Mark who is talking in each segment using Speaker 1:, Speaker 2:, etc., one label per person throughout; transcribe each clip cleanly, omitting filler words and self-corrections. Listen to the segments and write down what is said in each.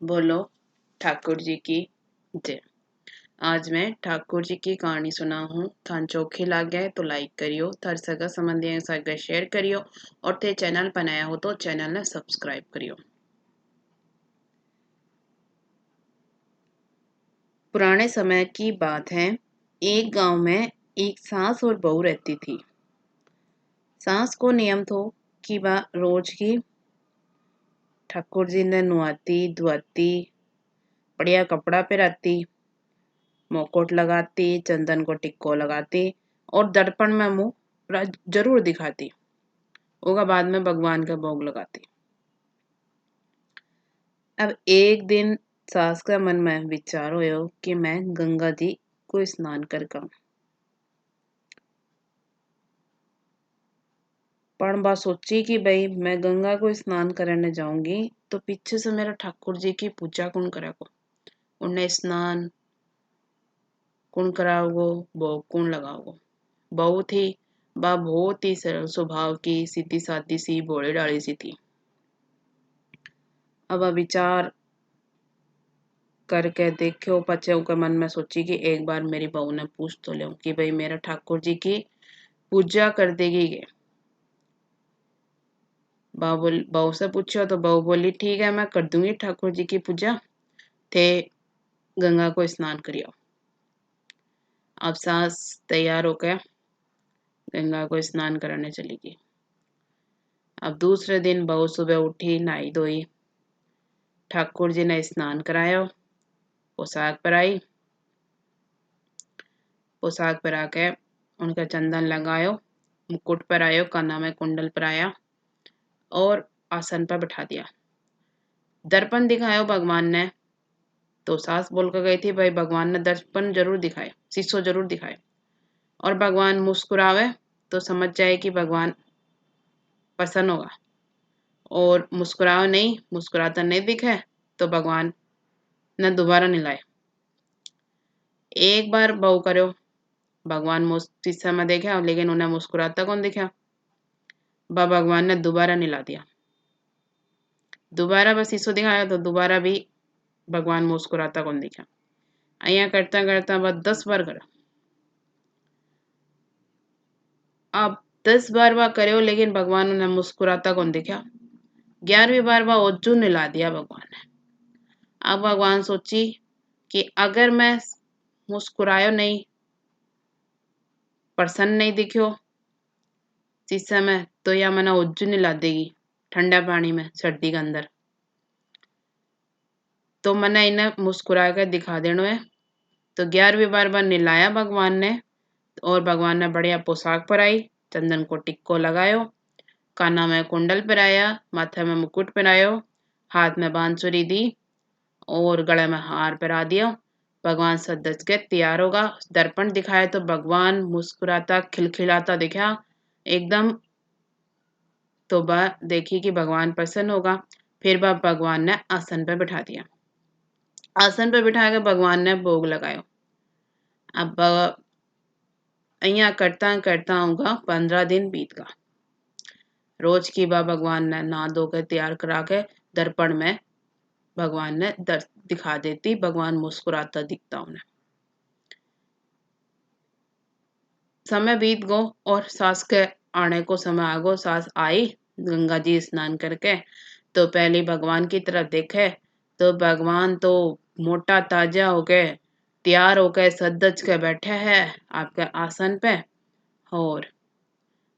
Speaker 1: बोलो ठाकुर जी की जय। आज मैं ठाकुर जी की कहानी सुना हूँ। थान चोखी लाग गए तो लाइक करियो, थार सगा संबंधियों के साथ शेयर करियो और थे चैनल पर नया हो तो चैनल ने सब्सक्राइब करियो। पुराने समय की बात है। एक गांव में एक सास और बहू रहती थी। सास को नियम था कि वह रोज की ठाकुर जी ने नुआती धुआती, बढ़िया कपड़ा पहनाती, मुकुट लगाती, चंदन को टिक्को लगाती और दर्पण में मुंह जरूर दिखाती। उसके बाद में भगवान का भोग लगाती। अब एक दिन सास का मन में विचार होयो कि मैं गंगा जी को स्नान कर कर पण बात सोची कि भाई मैं गंगा को स्नान करने जाऊंगी तो पीछे से मेरा ठाकुर जी की पूजा कौन करेगा, उन्हें स्नान कौन कराओगो, भोग कौन लगाओगो। बहू थी, वह बहुत ही सरल स्वभाव की, सीधी सादी सी, भोली डाली सी थी। अब वह विचार करके देखो पचे के मन में सोची कि एक बार मेरी बहू ने पूछ तो ले कि भाई मेरा ठाकुर जी की पूजा कर देगी के। बहू से पूछो तो बहू बोली ठीक है मैं कर दूंगी ठाकुर जी की पूजा, थे गंगा को स्नान करियो। अब सास तैयार होकर गंगा को स्नान कराने चली गई। अब दूसरे दिन बहू सुबह उठी, नहाई धोई, ठाकुर जी ने स्नान कराया, पोशाक पहनाई, पोशाक पहना के उनका चंदन लगायो, मुकुट पहनायो, काना में कुंडल पहनाया और आसन पर बिठा दिया। दर्पण दिखायो भगवान ने, तो सास बोल कर गई थी भाई भगवान ने दर्पण जरूर दिखाए, शीशो जरूर दिखाए और भगवान मुस्कुरावे तो समझ जाए कि भगवान प्रसन्न होगा, और मुस्कुराओ नहीं, मुस्कुराता नहीं दिखे तो भगवान न दोबारा नहीं लाए। एक बार बहू करो, भगवान शीशा में देखा लेकिन उन्हें मुस्कुराता कौन दिखा, भगवान ने दोबारा नहीं ला दिया। दोबारा बस शीशो दिखाया तो दोबारा भी भगवान मुस्कुराता कौन दिखा। अहिया करता करता बस 10 बार करा। अब 10 बार वह करो लेकिन भगवान उन्हें मुस्कुराता कौन दिखा। 11वीं बार वह ओजू ला दिया भगवान ने। अब भगवान सोची कि अगर मैं मुस्कुरायो नहीं, प्रसन्न नहीं दिखो शीशे में, तो यह मना ओजू नहीं ला देगी ठंडा पानी में सर्दी के अंदर, तो मैंने इन्हें मुस्कुरा कर दिखा देना है। तो 11वीं बार निलाया भगवान ने और भगवान ने बढ़िया पोशाक पहनाई, चंदन को टिक्को लगायो, काना में कुंडल पहनाया, माथे में मुकुट पहनायो, हाथ में बांसुरी दी और गले में हार पहना दिया। भगवान सज के तैयार होगा, दर्पण दिखाए तो भगवान मुस्कुराता खिलखिलाता दिखा एकदम। तो वह देखी कि भगवान प्रसन्न होगा, फिर वह भगवान ने आसन पे बिठा दिया। आसन पे बिठा के भगवान ने भोग लगायो। अब अहिया करता करता होगा 15 दिन बीत गया। रोज की बात भगवान ने नहा धो के तैयार करा के दर्पण में भगवान ने दिखा देती, भगवान मुस्कुराता दिखता उन्हें। समय बीत गो और सास के आने को समय आ गो। सास आई गंगा जी स्नान करके तो पहले भगवान की तरफ देखे तो भगवान तो मोटा ताजा हो गए, तैयार होकर सज के बैठे हैं आपके आसन पे। और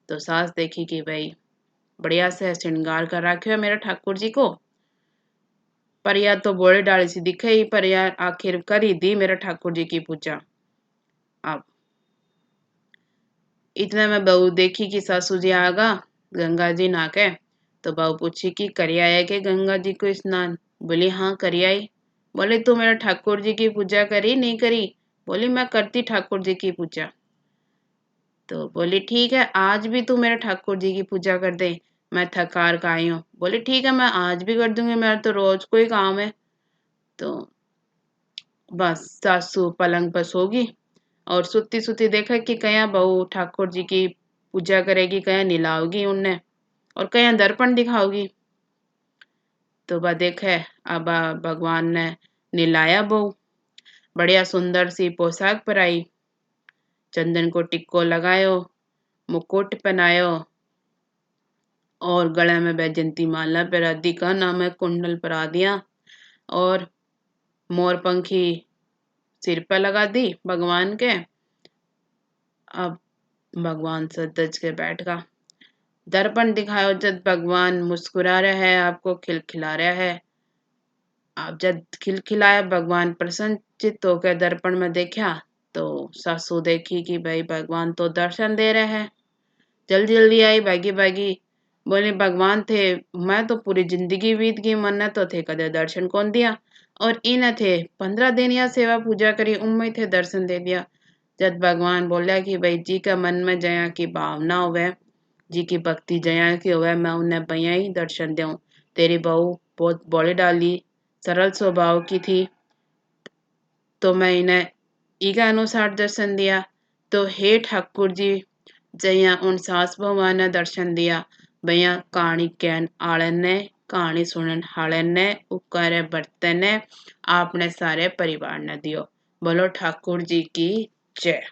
Speaker 1: तो सास देखी कि भाई बढ़िया से श्रृंगार कर रखे है मेरे ठाकुर जी को, पर यह तो बोले डाली सी दिखे ही, पर यार आखिर कर ही दी मेरे ठाकुर जी की पूजा। अब इतने में बहू देखी कि सासू जी आगा गंगा जी नाके, तो बहू पूछी कि करिया है कि गंगा जी को स्नान। बोली हाँ करियाई। बोले तू मेरे ठाकुर जी की पूजा करी नहीं करी। बोली मैं करती ठाकुर जी की पूजा। तो बोली ठीक है आज भी तू मेरे ठाकुर जी की पूजा कर दे, मैं थकार का आई हूँ। बोली ठीक है मैं आज भी कर दूंगी, मेरा तो रोज कोई काम है। तो बस सासू पलंग पर सोगी और सुती सुती देखा कि कया बहू ठाकुर जी की पूजा करेगी, कया निलाओगी उन्हें और कया दर्पण दिखाओगी। तो वह देखे अब भगवान ने नीलाया बहू, बढ़िया सुंदर सी पोशाक पहनाई, चंदन को टिक्को लगायो, मुकुट पहनायो और गले में बैजंती माला पहरा दी, काना में कुंडल पहरा दिया और मोर पंखी सिर पर लगा दी भगवान के। अब भगवान सज के बैठ गया। दर्पण दिखाओ जब भगवान मुस्कुरा रहे हैं, आपको खिलखिला रहे हैं। आप जब खिलखिलाया भगवान प्रसन्नचित्त होकर दर्पण में देखा तो सासू देखी कि भाई भगवान तो दर्शन दे रहे हैं। जल्दी जल्दी आई भागी भागी, बोले भगवान थे, मैं तो पूरी जिंदगी बीत गई, मन तो थे कदे दर्शन कौन दिया, और इन थे 15 दिन या सेवा पूजा करी, उम्मीद थे दर्शन दे दिया। जब भगवान बोला कि भाई जी का मन में जया की भावना होवे, जी की भक्ति जया की होवे, मैं उन्हें भैया ही दर्शन दूं। तेरी बहू बहुत बोली डाली, सरल स्वभाव की थी, तो मैं इन्हें ईगा अनुसार दर्शन दिया। तो हे ठाकुर जी, जया उन सास बहुआ ने दर्शन दिया, भैया कहानी कहन आले ने, कहानी सुनन हाले ने, उपकारे बरते ने, आपने सारे परिवार ने दियो। बोलो ठाकुर जी की जय।